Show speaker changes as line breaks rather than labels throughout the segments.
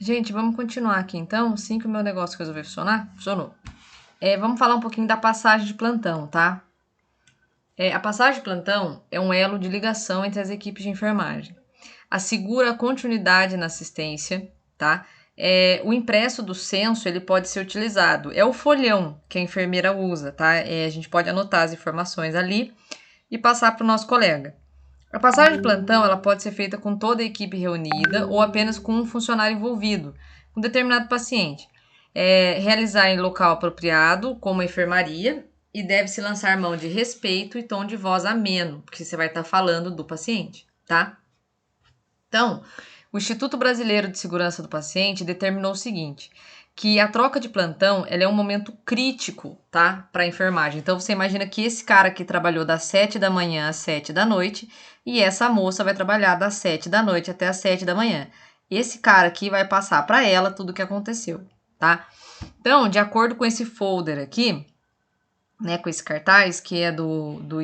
Gente, vamos continuar aqui então. Assim que o meu negócio resolver funcionar, funcionou. Vamos falar um pouquinho da passagem de plantão, tá? A passagem de plantão é um elo de ligação entre as equipes de enfermagem. Assegura a continuidade na assistência, tá? O impresso do censo ele pode ser utilizado. É o folhão que a enfermeira usa, tá? A gente pode anotar as informações ali e passar para o nosso colega. A passagem de plantão ela pode ser feita com toda a equipe reunida ou apenas com um funcionário envolvido, com um determinado paciente. Realizar em local apropriado, como a enfermaria, e deve-se lançar mão de respeito e tom de voz ameno, porque você vai estar falando do paciente, tá? Então, o Instituto Brasileiro de Segurança do Paciente determinou o seguinte, que a troca de plantão ela é um momento crítico, tá, para a enfermagem. Então, você imagina que esse cara aqui trabalhou das 7 da manhã às 7 da noite e essa moça vai trabalhar das 7 da noite até às 7 da manhã. Esse cara aqui vai passar para ela tudo o que aconteceu, tá? Então, de acordo com esse folder aqui, né, com esse cartaz, que é do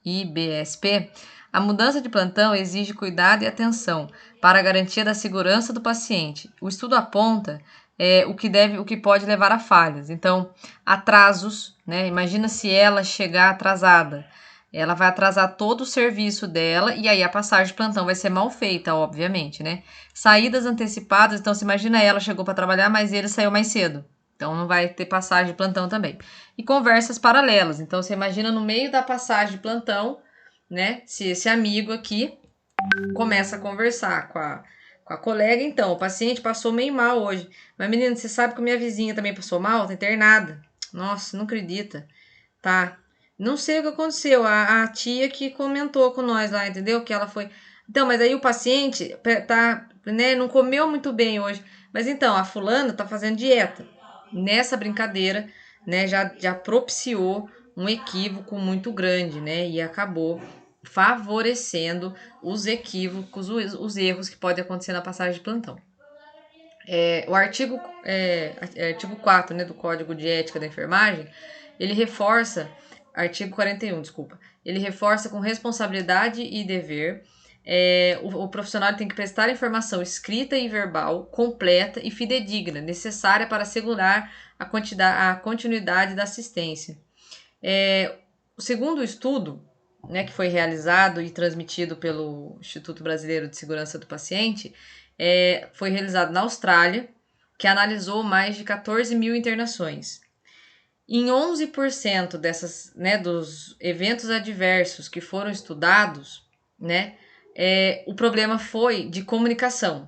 IBSP, a mudança de plantão exige cuidado e atenção para a garantia da segurança do paciente. O estudo aponta o que pode levar a falhas. Então, atrasos, né? Imagina se ela chegar atrasada. Ela vai atrasar todo o serviço dela e aí a passagem de plantão vai ser mal feita, obviamente, né? Saídas antecipadas, então se imagina ela chegou para trabalhar, mas ele saiu mais cedo. Então não vai ter passagem de plantão também. E conversas paralelas. Então você imagina no meio da passagem de plantão, né? Se esse amigo aqui começa a conversar com a colega, então, o paciente passou meio mal hoje. Mas, menina, você sabe que minha vizinha também passou mal? Tá internada. Nossa, não acredita. Tá. Não sei o que aconteceu. A tia que comentou com nós lá, entendeu? Que ela foi. Então, mas aí o paciente tá, né, não comeu muito bem hoje. Mas então, a fulana tá fazendo dieta. Nessa brincadeira, né, já propiciou um equívoco muito grande, né? E acabou favorecendo os equívocos, os erros que podem acontecer na passagem de plantão. Artigo 4, né, do Código de Ética da Enfermagem, ele reforça, artigo 41, desculpa, ele reforça com responsabilidade e dever, o profissional tem que prestar informação escrita e verbal, completa e fidedigna, necessária para assegurar a continuidade da assistência. O segundo estudo, né, que foi realizado e transmitido pelo Instituto Brasileiro de Segurança do Paciente, foi realizado na Austrália, que analisou mais de 14 mil internações. Em 11% dessas, né, dos eventos adversos que foram estudados, né, o problema foi de comunicação,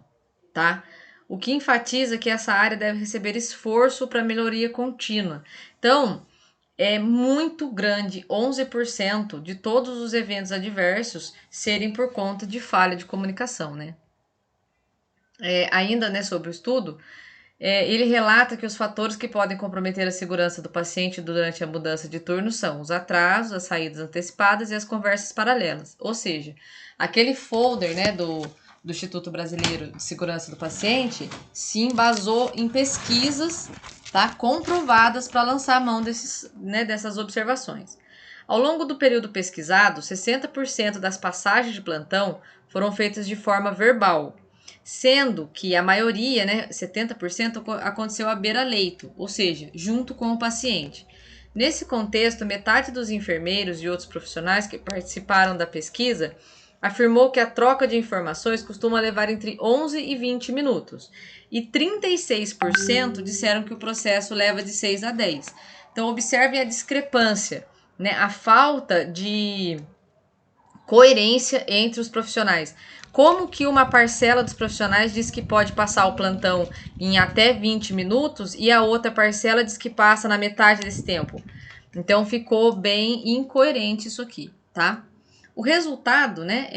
tá? O que enfatiza que essa área deve receber esforço para melhoria contínua. Então, é muito grande, 11% de todos os eventos adversos serem por conta de falha de comunicação, né? Ainda, né, sobre o estudo, ele relata que os fatores que podem comprometer a segurança do paciente durante a mudança de turno são os atrasos, as saídas antecipadas e as conversas paralelas. Ou seja, aquele folder, né, do Instituto Brasileiro de Segurança do Paciente se embasou em pesquisas, tá, comprovadas para lançar a mão dessas observações. Ao longo do período pesquisado, 60% das passagens de plantão foram feitas de forma verbal, sendo que a maioria, né, 70%, aconteceu à beira-leito, ou seja, junto com o paciente. Nesse contexto, metade dos enfermeiros e outros profissionais que participaram da pesquisa afirmou que a troca de informações costuma levar entre 11 e 20 minutos, e 36% disseram que o processo leva de 6 a 10. Então, observem a discrepância, né, a falta de coerência entre os profissionais. Como que uma parcela dos profissionais diz que pode passar o plantão em até 20 minutos e a outra parcela diz que passa na metade desse tempo? Então ficou bem incoerente isso aqui, tá? O resultado, né,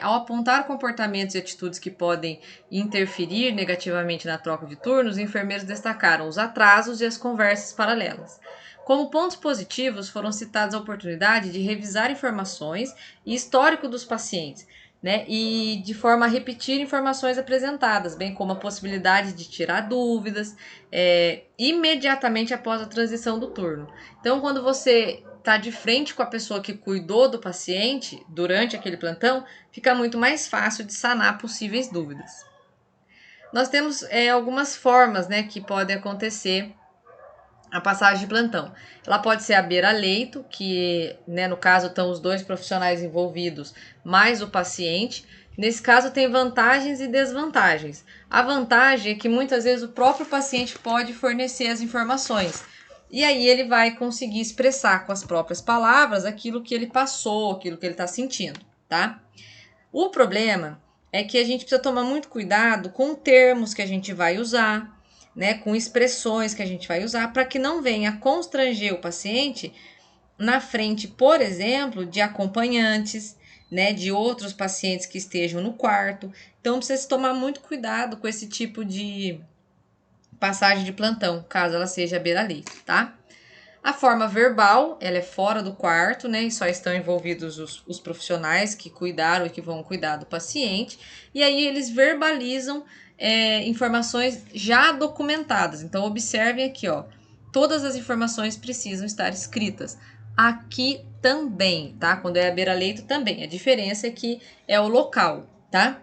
ao apontar comportamentos e atitudes que podem interferir negativamente na troca de turnos, os enfermeiros destacaram os atrasos e as conversas paralelas. Como pontos positivos, foram citadas a oportunidade de revisar informações e histórico dos pacientes, né, e de forma a repetir informações apresentadas, bem como a possibilidade de tirar dúvidas imediatamente após a transição do turno. Então, quando você está de frente com a pessoa que cuidou do paciente durante aquele plantão, fica muito mais fácil de sanar possíveis dúvidas. Nós temos algumas formas, né, que podem acontecer a passagem de plantão. Ela pode ser à beira-leito, que, né, no caso estão os dois profissionais envolvidos, mais o paciente. Nesse caso tem vantagens e desvantagens. A vantagem é que muitas vezes o próprio paciente pode fornecer as informações. E aí ele vai conseguir expressar com as próprias palavras aquilo que ele passou, aquilo que ele está sentindo, tá? O problema é que a gente precisa tomar muito cuidado com termos que a gente vai usar, né, com expressões que a gente vai usar, para que não venha constranger o paciente na frente, por exemplo, de acompanhantes, né, de outros pacientes que estejam no quarto. Então precisa se tomar muito cuidado com esse tipo de passagem de plantão, caso ela seja beira-leito, tá? A forma verbal, ela é fora do quarto, né? E só estão envolvidos os profissionais que cuidaram e que vão cuidar do paciente. E aí eles verbalizam informações já documentadas. Então, observem aqui, ó. Todas as informações precisam estar escritas. Aqui também, tá? Quando é a beira-leito também. A diferença é que é o local, tá?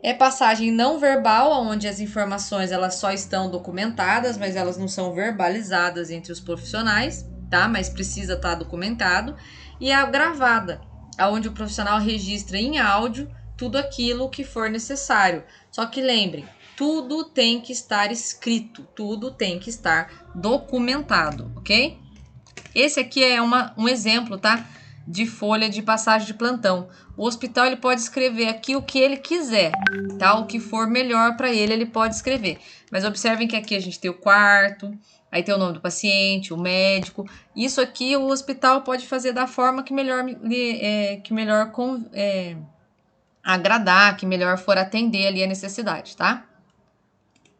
É passagem não verbal, onde as informações elas só estão documentadas, mas elas não são verbalizadas entre os profissionais, tá? Mas precisa estar documentado. E a gravada, onde o profissional registra em áudio tudo aquilo que for necessário. Só que lembrem, tudo tem que estar escrito, tudo tem que estar documentado, ok? Esse aqui é um exemplo, tá? De folha de passagem de plantão. O hospital ele pode escrever aqui o que ele quiser, tá? O que for melhor para ele, ele pode escrever. Mas observem que aqui a gente tem o quarto, aí tem o nome do paciente, o médico. Isso aqui o hospital pode fazer da forma que melhor agradar, que melhor for atender ali a necessidade, tá?